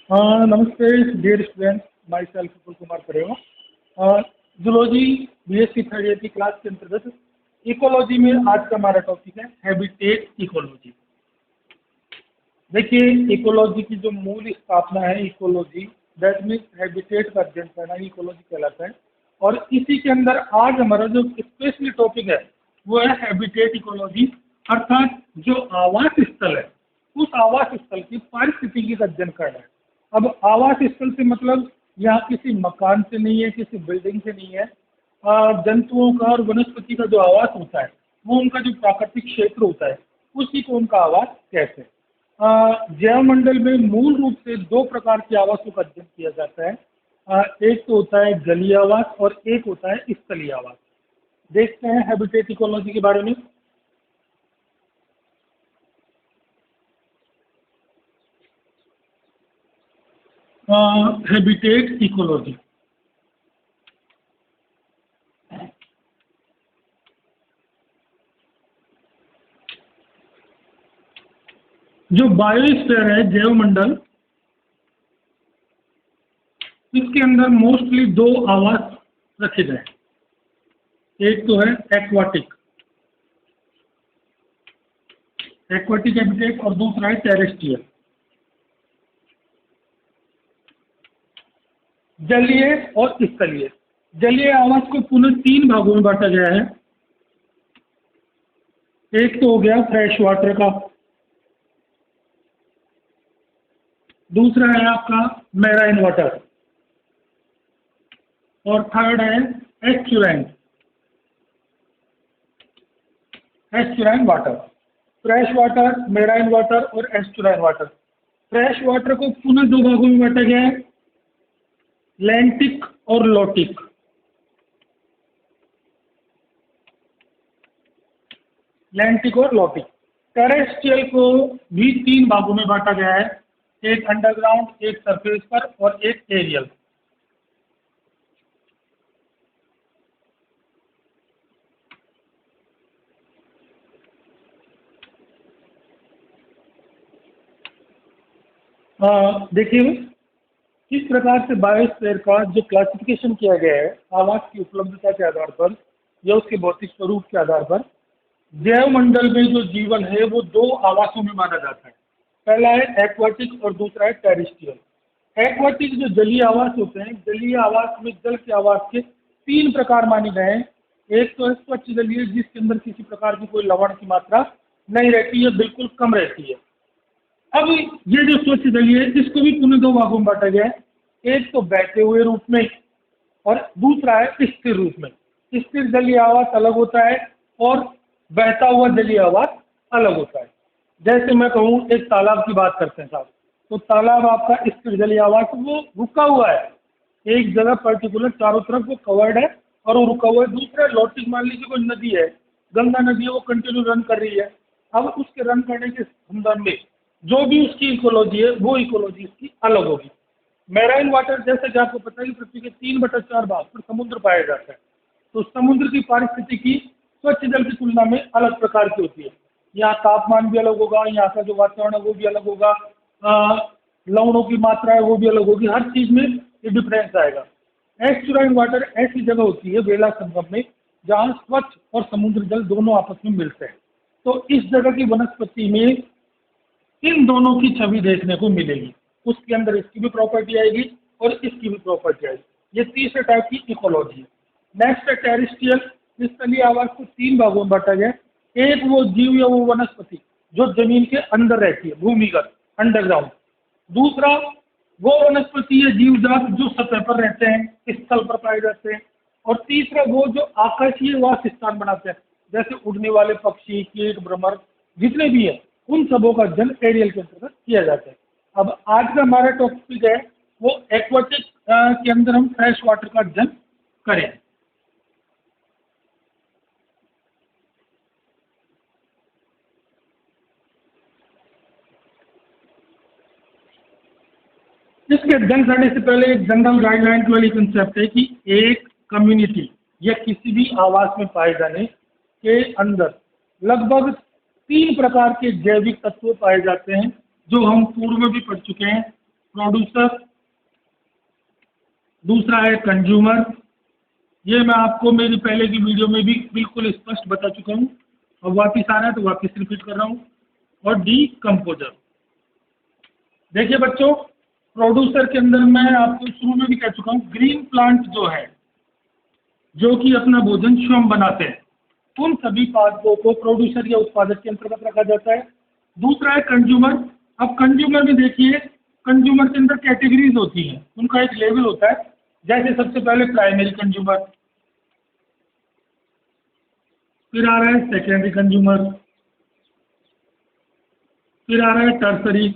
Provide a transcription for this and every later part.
नमस्ते dear students, my self Vipul Kumar परेवा। Zoology BSc third year की क्लास के अंतर्गत इकोलॉजी में आज का हमारा टॉपिक है हैबिटेट इकोलॉजी। देखिए, इकोलॉजी की जो मूल स्थापना है इकोलॉजी दैट मीन्स हैबिटेट का अध्ययन करना इकोलॉजी कहलाता है। और इसी के अंदर आज हमारा जो स्पेशली टॉपिक है वो है हैबिटेट इकोलॉजी, अर्थात जो आवास स्थल है उस आवास स्थल की पारिस्थितिकी का अध्ययन करना है। अब आवास स्थल से मतलब यहाँ किसी मकान से नहीं है, किसी बिल्डिंग से नहीं है। जंतुओं का और वनस्पति का जो आवास होता है वो उनका जो प्राकृतिक क्षेत्र होता है उसी को उनका आवास कहते हैं। जैव मंडल में मूल रूप से दो प्रकार के आवासों का अध्ययन किया जाता है। एक तो होता है जलीय आवास और एक होता है स्थलीय आवास। देखते हैं हैबिटेट इकोलॉजी के बारे में। हैबिटेट इकोलॉजी जो बायोस्फीयर है जैव मंडल, इसके अंदर मोस्टली दो आवास रखे गए हैं। एक तो है एक्वाटिक हैबिटेट और दूसरा है टेरेस्ट्रियल जलीय और स्थलीय। जलीय आवास को पुनः तीन भागों में बांटा गया है। एक तो हो गया फ्रेश वाटर का, दूसरा है आपका मैराइन वाटर और थर्ड है estuarine water. Fresh water, marine water और एस्चुराइन वाटर। फ्रेश वाटर को पुनः दो भागों में बांटा गया है, लैंटिक और लोटिक। लैंटिक और लोटिक। टेरेस्ट्रियल को भी तीन भागों में बांटा गया है, एक अंडरग्राउंड, एक सरफेस पर और एक एरियल। देखिए किस प्रकार से बायोस्फीयर का जो क्लासिफिकेशन किया गया है आवास की उपलब्धता के आधार पर या उसके भौतिक स्वरूप के आधार पर। जैव मंडल में जो जीवन है वो दो आवासों में माना जाता है। पहला है एक्वाटिक और दूसरा है टेरेस्ट्रियल। एक्वाटिक जो जलीय आवास होते हैं, जलीय आवास में जल के आवास के तीन प्रकार माने गए हैं। एक तो है स्वच्छ जलीय, जिसके अंदर किसी प्रकार की कोई लवण की मात्रा नहीं रहती है, बिल्कुल कम रहती है। अब ये जो स्वच्छ जलीय है इसको भी पुनः दो भागों में बांटा गया है, एक तो बहते हुए रूप में और दूसरा है स्थिर रूप में। स्थिर जलीय आवास अलग होता है और बहता हुआ जलीय आवास अलग होता है। जैसे मैं कहूँ एक तालाब की बात करते हैं साहब, तो तालाब आपका स्थिर जलीय आवास वो रुका हुआ है, एक जगह पर्टिकुलर चारों तरफ वो कवर्ड है और वो रुका हुआ है। दूसरा लॉटिक, मान लीजिए कोई नदी है, गंगा नदी है, वो कंटिन्यू रन कर रही है। अब उसके रन करने के संदर्भ में जो भी उसकी इकोलॉजी है वो इकोलॉजी इसकी अलग होगी। मैराइन वाटर, जैसे कि आपको पता है कि पृथ्वी के 3/4 भाग पर समुद्र पाया जाता है, तो समुद्र की पारिस्थितिकी स्वच्छ जल की तुलना में अलग प्रकार की होती है। यहाँ तापमान भी अलग होगा, यहाँ का जो वातावरण है वो भी अलग होगा, लवणों की मात्रा है वो भी अलग होगी, हर चीज़ में ये डिफरेंस आएगा। एस्चुराइन वाटर ऐसी जगह होती है बेला संगम में जहाँ स्वच्छ और समुद्र जल दोनों आपस में मिलते हैं, तो इस जगह की वनस्पति में इन दोनों की छवि देखने को मिलेगी। उसके अंदर इसकी भी प्रॉपर्टी आएगी और इसकी भी प्रॉपर्टी आएगी। ये तीसरे टाइप की इकोलॉजी है। नेक्स्ट है टेरेस्ट्रियल। स्थलीय आवास को तीन भागों में बांटा गया। एक वो जीव या वो वनस्पति जो जमीन के अंदर रहती है, भूमिगत, अंडरग्राउंड। दूसरा वो वनस्पति या जीव जात जो सतह पर रहते हैं, स्थल पर पाए जाते हैं। और तीसरा वो जो आकाशीय वास स्थान बनाते हैं, जैसे उड़ने वाले पक्षी, कीट, भ्रमर जितने भी हैं, उन सबों का अध्ययन एरियल के अंतर्गत किया जाता है। अब आज का हमारा टॉपिक है वो एक्वाटिक के अंदर हम फ्रेश वाटर का अध्ययन करें। इसके अध्ययन करने से पहले एक जनरल गाइडलाइन वाली कंसेप्ट है कि एक कम्युनिटी या किसी भी आवास में पाए जाने के अंदर लगभग 3 प्रकार के जैविक तत्व पाए जाते हैं, जो हम पूर्व में भी पढ़ चुके हैं। प्रोड्यूसर, दूसरा है कंज्यूमर। ये मैं आपको मेरी पहले की वीडियो में भी बिल्कुल स्पष्ट बता चुका हूँ, अब वापिस आ रहा है तो वापिस रिपीट कर रहा हूँ। और डीकम्पोजर। देखिए बच्चों, प्रोड्यूसर के अंदर मैं आपको शुरू में भी कह चुका हूँ, ग्रीन प्लांट जो है, जो कि अपना भोजन स्वयं बनाते हैं, उन सभी पादपों को प्रोड्यूसर या उत्पादक के अंतर्गत रखा जाता है। दूसरा है कंज्यूमर। अब कंज्यूमर में देखिए, कंज्यूमर के अंदर कैटेगरीज होती हैं, उनका एक लेवल होता है। जैसे सबसे पहले प्राइमरी कंज्यूमर, फिर आ रहा है सेकेंडरी कंज्यूमर, फिर आ रहा है टर्सरी,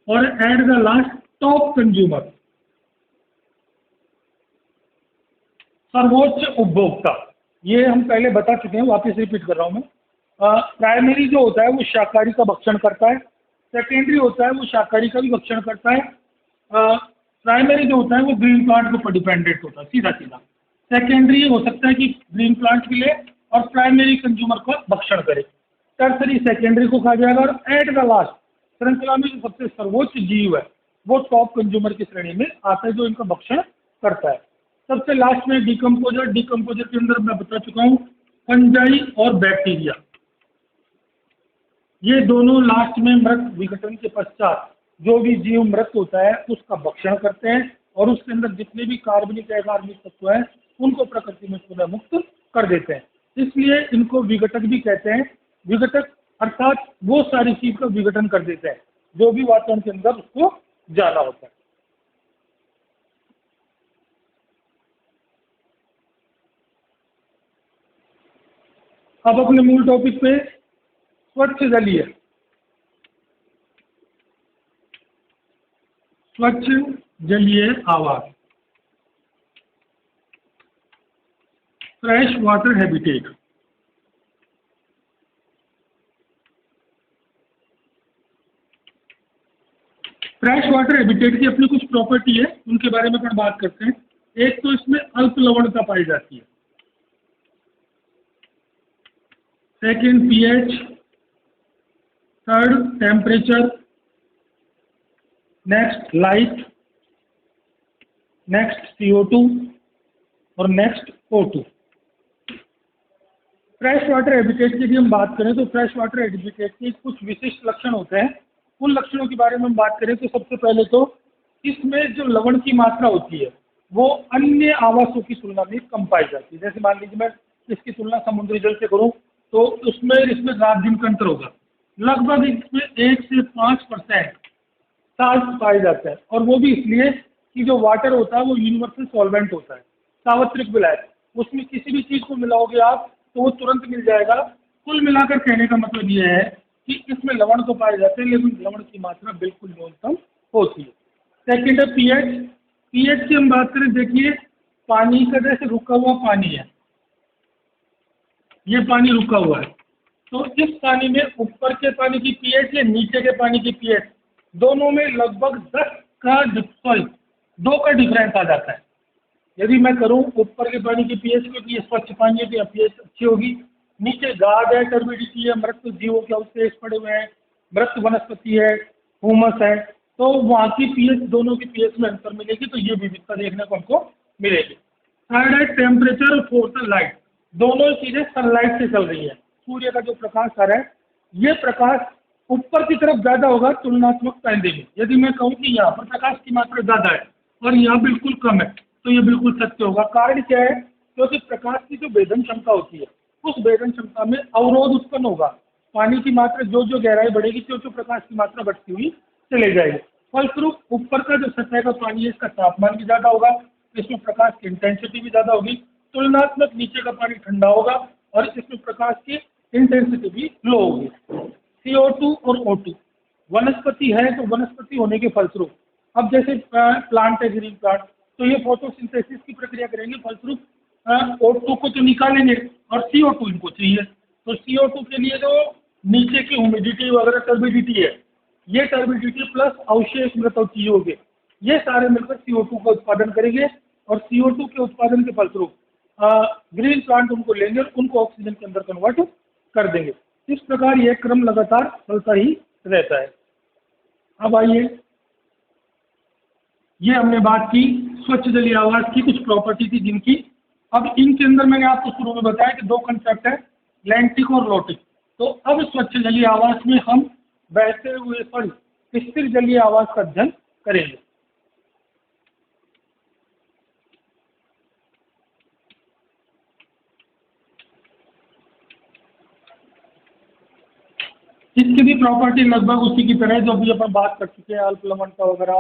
और at the last top consumer, सर्वोच्च उपभोक्ता। ये हम पहले बता चुके हैं, वापस रिपीट कर रहा हूँ मैं। प्राइमरी जो होता है वो शाकाहारी का भक्षण करता है, सेकेंडरी होता है वो शाकाहारी का भी भक्षण करता है। प्राइमरी जो होता है वो ग्रीन प्लांट के ऊपर डिपेंडेंट होता है, सीधा सीधा। सेकेंडरी हो सकता है कि ग्रीन प्लांट के लिए और प्राइमरी कंज्यूमर का भक्षण करे। टर्सरी सेकेंडरी को खा जाएगा, और एट द लास्ट श्रृंखला में जो सबसे सर्वोच्च जीव है वो टॉप कंज्यूमर की श्रेणी में आता है, जो इनका भक्षण करता है। सबसे लास्ट में डिकम्पोजर। डिकम्पोजर के अंदर मैं बता चुका हूँ, फंजाई और बैक्टीरिया, ये दोनों लास्ट में मृत विघटन के पश्चात जो भी जीव मृत होता है उसका भक्षण करते हैं, और उसके अंदर जितने भी कार्बनिक अकार्बनिक तत्व हैं उनको प्रकृति में पुनः मुक्त कर देते हैं। इसलिए इनको विघटक भी कहते हैं। विघटक अर्थात वो सारी चीज का विघटन कर देते हैं जो भी वातावरण के अंदर उसको जाना होता है। अब अपने मूल टॉपिक पे, स्वच्छ जलीय। स्वच्छ जलीय आवास, fresh water habitat. Fresh water habitat की अपनी कुछ प्रॉपर्टी है, उनके बारे में अपन बात करते हैं। एक तो इसमें अल्प लवणता पाई जाती है, second pH, third temperature, next light, next CO2 और next O2। Fresh water habitat की यदि हम बात करें तो फ्रेश वाटर हैबिटेट के कुछ विशिष्ट लक्षण होते हैं। उन लक्षणों के बारे में हम बात करें तो सबसे पहले तो इसमें जो लवण की मात्रा होती है वो अन्य आवासों की तुलना में कम पाई जाती है। जैसे मान लीजिए मैं इसकी तुलना समुद्री जल से करूं तो इसमें रात दिन का अंतर होगा, लगभग इसमें 1 से 5% साल्ट पाया जाता है, और वो भी इसलिए कि जो वाटर होता है वो यूनिवर्सल सॉल्वेंट होता है, सार्वत्रिक विलायक। उसमें किसी भी चीज़ को मिलाओगे आप तो वो तुरंत मिल जाएगा। कुल मिलाकर कहने का मतलब ये है कि इसमें लवण तो पाए जाते हैं लेकिन लवण की मात्रा बिल्कुल न्यूनतम होती है। सेकेंड है पीएच। पीएच की हम बात करें, देखिए पानी का जैसे रुका हुआ पानी है, ये पानी रुका हुआ है, तो इस पानी में ऊपर के पानी की पीएच या नीचे के पानी की पीएच दोनों में लगभग 2 का डिफरेंस आ जाता है। यदि मैं करूं ऊपर के पानी की पीएच को, ये स्वच्छ पानी है तो पीएच अच्छी होगी, नीचे गाद है, टर्बिडिटी है, मृत जीवों के अवशेष पड़े हुए हैं, मृत वनस्पति है, ह्यूमस है, तो वहाँ की पीएच, दोनों की पीएच में अंतर मिलेगी, तो ये विविधता देखने को हमको मिलेगी। थर्ड है टेम्परेचर, और फोर्थ है लाइट। दोनों चीज़ें सनलाइट से चल रही है। सूर्य का जो प्रकाश आ रहा है, ये प्रकाश ऊपर की तरफ ज़्यादा होगा तुलनात्मक पहले में। यदि मैं कहूँ कि यहाँ पर प्रकाश की मात्रा ज़्यादा है और यहाँ बिल्कुल कम है तो ये बिल्कुल सत्य होगा। कारण क्या है? क्योंकि प्रकाश की जो वेदन क्षमता होती है उस वेदन क्षमता में अवरोध उत्पन्न होगा। पानी की मात्रा जो जो गहराई बढ़ेगी तो प्रकाश की मात्रा बढ़ती हुई चले जाएगी। फलस्वरूप ऊपर का जो सतह का पानी है इसका तापमान भी ज़्यादा होगा, इसमें प्रकाश की इंटेंसिटी भी ज़्यादा होगी। तुलनात्मक नीचे का पानी ठंडा होगा और इसमें प्रकाश की इंटेंसिटी भी लो होगी। CO2 और O2 वनस्पति है तो वनस्पति होने के फलस्वरूप, अब जैसे प्लांट है ग्रीन प्लांट, तो ये फोटोसिंथेसिस की प्रक्रिया करेंगे, फलस्वरूप O2 को तो निकालेंगे और CO2 इनको चाहिए। तो CO2 के लिए जो नीचे की ह्यूमिडिटी वगैरह टर्बिडिटी है, ये टर्बिडिटी प्लस अवशेष मृत चाहिए होंगे, ये सारे मिलकर CO2 का उत्पादन करेंगे और CO2 के उत्पादन के फलस्वरूप ग्रीन प्लांट उनको लेंगे और उनको ऑक्सीजन के अंदर कन्वर्ट कर देंगे। इस प्रकार यह क्रम लगातार चलता ही रहता है। अब आइए ये हमने बात की स्वच्छ जलीय आवास की, कुछ प्रॉपर्टी थी जिनकी। अब इनके अंदर मैंने आपको शुरू में बताया कि दो कंसेप्ट है, लैंटिक और लोटिक। तो अब स्वच्छ जलीय आवास में हम बहते हुए फल स्थिर जलीय आवास का अध्ययन करेंगे। इसकी भी प्रॉपर्टी लगभग उसी की तरह जो भी अपन बात कर चुके हैं, अल्पलवण का वगैरह,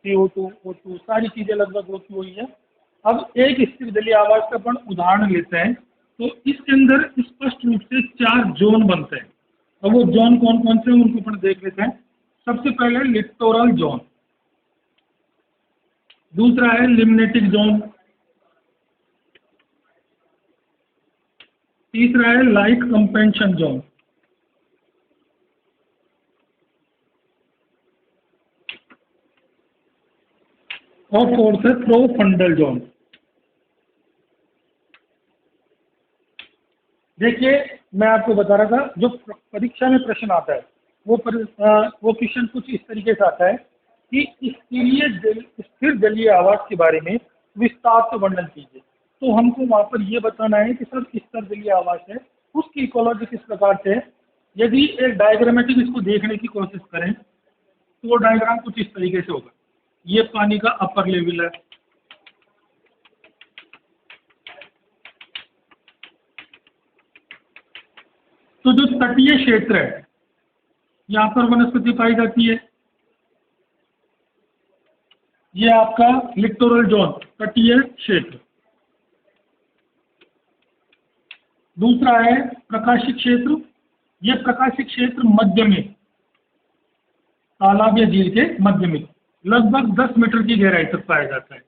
CO2, O2 सारी चीजें लगभग होती हुई है। अब एक स्थिर जलीय आवास का अपन उदाहरण लेते हैं। तो इसके अंदर स्पष्ट रूप से 4 जोन बनते हैं। अब वो जोन कौन कौन से हैं उनको अपन देख लेते हैं। सबसे पहले लिटोरल जोन, दूसरा है लिमनेटिक जोन, तीसरा है लाइट कंपेंशन जोन, और फोर्थ है प्रोफंडल जोन। देखिए मैं आपको बता रहा था, जो परीक्षा में प्रश्न आता है वो क्वेश्चन कुछ इस तरीके से आता है कि स्थिर जलीय आवास के बारे में विस्तार से वर्णन कीजिए। तो हमको वहाँ पर ये बताना है कि सर स्थिर जलीय आवास है, उसकी इकोलॉजी किस प्रकार से है। यदि एक डायग्रामेटिक इसको देखने की कोशिश करें तो वो डायग्राम कुछ इस तरीके से होगा। ये पानी का अपर लेवल है, तो जो तटीय क्षेत्र है यहाँ पर वनस्पति पाई जाती है। ये आपका लिटोरल जोन, तटीय क्षेत्र। दूसरा है प्रकाशिक क्षेत्र, ये प्रकाशिक क्षेत्र मध्य में, तालाब या झील के मध्य में लगभग 10 मीटर की गहराई तक पाया जाता है।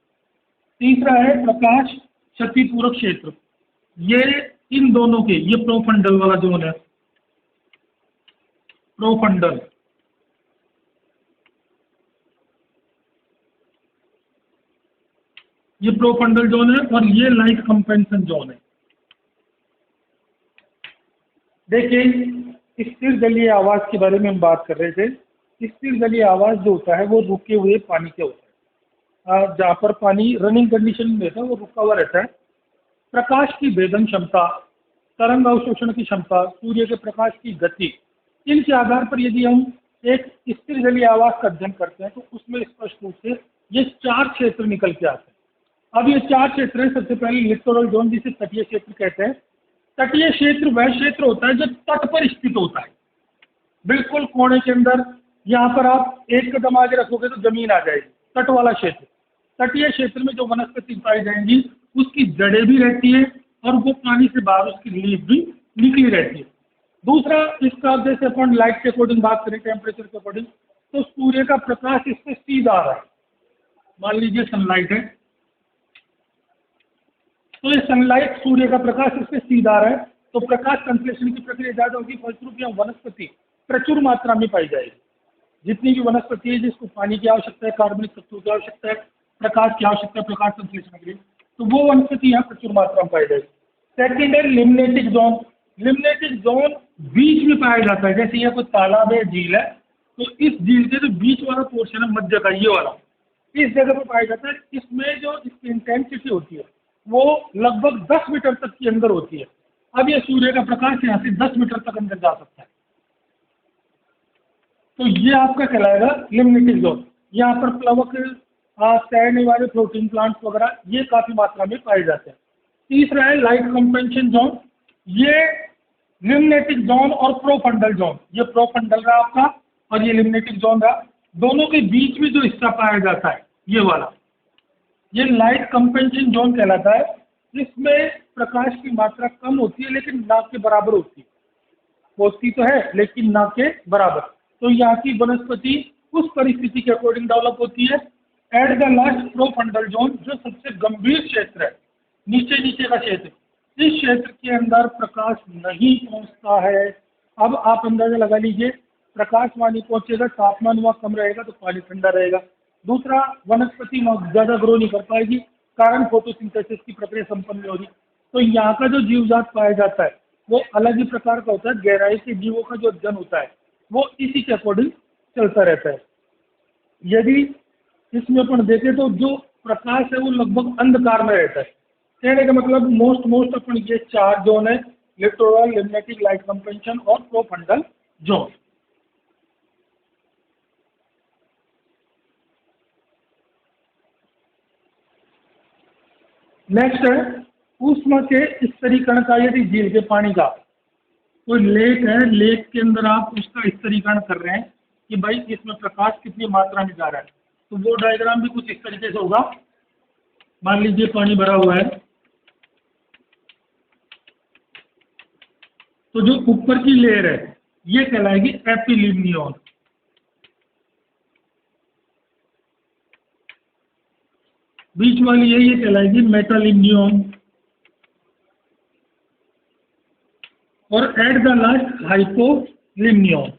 तीसरा है प्रकाश क्षतिपूरक क्षेत्र, ये इन दोनों के, ये प्रोफंडल वाला जोन है, प्रोफंडल। ये प्रोफंडल जोन है और ये लाइट कंपेंशन जोन है। देखिए स्थिर जलीय आवास के बारे में हम बात कर रहे थे। स्थिर जलीय आवास जो होता है वो रुके हुए पानी के होता है, जहाँ पर पानी रनिंग कंडीशन में रहता है वो रुका हुआ रहता है। प्रकाश की भेदन क्षमता, तरंग अवशोषण की क्षमता, सूर्य के प्रकाश की गति, इनके आधार पर यदि हम एक स्थिर जलीय आवास का अध्ययन करते हैं तो उसमें स्पष्ट रूप से ये 4 क्षेत्र निकल के आते हैं। अब ये 4 क्षेत्र हैं। सबसे पहले लिटोरल जोन, जिसे तटीय क्षेत्र कहते हैं। तटीय क्षेत्र वह क्षेत्र होता है जो तट पर स्थित होता है, बिल्कुल कोने के अंदर। यहाँ पर आप एक कदम आगे रखोगे तो जमीन आ जाएगी, तट वाला क्षेत्र। तटीय क्षेत्र में जो वनस्पति पाई जाएंगी उसकी जड़ें भी रहती है और वो पानी से बाहर उसकी लीफ भी निकली रहती है। दूसरा, इसका जैसे अपन लाइट के अकॉर्डिंग बात करें, टेम्परेचर के अकॉर्डिंग, तो सूर्य का प्रकाश इससे सीधा आ रहा है। मान लीजिए सनलाइट है, तो ये सनलाइट, सूर्य का प्रकाश इससे सीधा आ रहा है, तो प्रकाश संश्लेषण की प्रक्रिया ज़्यादा होगी, फलस्वरूप यहाँ वनस्पति प्रचुर मात्रा में पाई जाएगी। जितनी भी वनस्पति है जिसको पानी की आवश्यकता है, कार्बनिक तत्वों की आवश्यकता है, प्रकाश की आवश्यकता है प्रकाश संश्लेषण के लिए, तो वो वनस्पति यहाँ प्रचुर मात्रा में पाई जाएगी। सेकेंड है लिमनेटिक जोन। लिमनेटिक जोन बीच में पाया जाता है। जैसे ये कोई तालाब है, झील है, तो इस झील के जो बीच वाला पोर्शन है, मध्य का ये वाला, इस जगह पर पाया जाता है। इसमें जो इसकी इंटेंसिटी होती है वो लगभग 10 मीटर तक के अंदर होती है। अब ये सूर्य का प्रकाश यहाँ से 10 मीटर तक अंदर जा सकता है, तो ये आपका कहलाएगा लिमनेटिक जोन। यहाँ पर प्लवक, तैरने वाले प्रोटीन प्लांट्स वगैरह ये काफ़ी मात्रा में पाए जाते हैं। तीसरा है लाइट कंपेंशन जोन। ये लिमनेटिक जोन और प्रोफंडल जोन, ये प्रोफंडल रहा आपका और ये लिमनेटिक जोन रहा, दोनों के बीच में जो हिस्सा पाया जाता है ये वाला, ये लाइट कंपेंशन जोन कहलाता है। इसमें प्रकाश की मात्रा कम होती है लेकिन ना के बराबर होती है, होती तो है लेकिन ना के बराबर। तो यहाँ की वनस्पति उस परिस्थिति के अकॉर्डिंग डेवलप होती है। At the last profundal zone, जो सबसे गंभीर क्षेत्र है, नीचे नीचे का क्षेत्र, इस क्षेत्र के अंदर प्रकाश नहीं पहुँचता है। अब आप अंदाजा लगा लीजिए, प्रकाश वहाँ नहीं पहुँचेगा, तापमान वहाँ कम रहेगा तो पानी ठंडा रहेगा। दूसरा, वनस्पति वहाँ ज़्यादा ग्रो नहीं कर पाएगी, कारण फोटोसिंथेसिस की प्रक्रिया संपन्न नहीं हो रही। तो यहाँ का जो जीवजात पाया जाता है वो अलग ही प्रकार का होता है। गहराई के जीवों का जो अध्ययन होता है वो इसी के अकॉर्डिंग चलता रहता है। यदि इसमें अपन देखें तो जो प्रकाश है वो लगभग अंधकार में रहता है। कहने का मतलब मोस्ट अपन ये 4 जोन है, लिटोरल, लिम्नेटिक, लाइट कंपेंशन और प्रोफंडल जोन। नेक्स्ट है ऊष्मा के स्तरीकरण का। यदि झील के पानी का कोई लेक है, लेक के अंदर आप उसका स्तरीकरण कर रहे हैं कि भाई इसमें प्रकाश कितनी मात्रा में जा रहा है, तो वो डायग्राम भी कुछ इस तरीके से होगा। मान लीजिए पानी भरा हुआ है, तो जो ऊपर की लेयर है ये कहलाएगी एपिलिम्नियन, बीच वाली है ये कहलाएगी मेटालिम्नियन, और एट द लास्ट हाइपोलिम्नियन।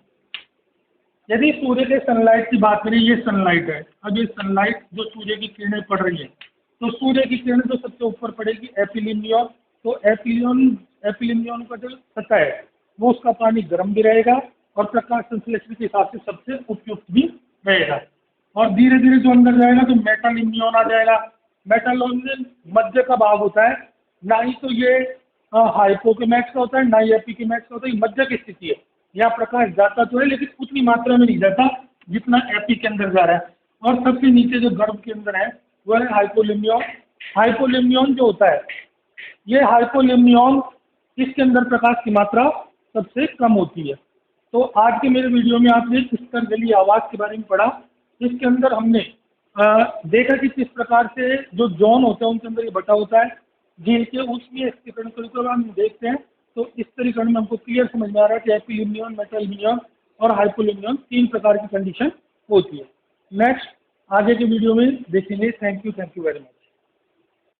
यदि सूर्य के सनलाइट की बात करें, ये सनलाइट है, अब ये सनलाइट जो सूर्य की किरणें पड़ रही है, तो सूर्य की किरण जो सबसे ऊपर पड़ेगी एपिलिम्नियन, तो एपिलिम्नियन का जो सतह है वो उसका पानी गर्म भी रहेगा और प्रकाश संश्लेषण के हिसाब से सबसे उपयुक्त भी रहेगा। और धीरे धीरे जो अंदर जाएगा तो मेटालिम्नियन आ जाएगा। मेटालिम्नियन मध्य का भाग होता है, ना ही तो ये हाइपो के मैक्स का होता है, ना ही एपी के मैक्स का होता है, ये मध्य की स्थिति है। यहाँ प्रकाश जाता तो है लेकिन उतनी मात्रा में नहीं जाता जितना एपी के अंदर जा रहा है। और सबसे नीचे जो गर्भ के अंदर है वो है हाइपोलिम्नियन। हाइपोलिम्नियन जो होता है, ये हाइपोलिम्नियन इसके अंदर प्रकाश की मात्रा सबसे कम होती है। तो आज के मेरे वीडियो में आपने स्तर जलीय आवास के बारे में पढ़ा। इसके अंदर हमने देखा कि किस प्रकार से जो जोन होते हैं उनके अंदर ये बटा होता है। झील के ऊष्मीय स्तरीकरण को हम देखते हैं तो इस स्तरीकरण में हमको क्लियर समझ में आ रहा है कि एपिलिम्नियन, मेटालिम्नियन और हाइपोलिम्नियन 3 प्रकार की कंडीशन होती है। नेक्स्ट आगे के वीडियो में देखेंगे। Thank you very much.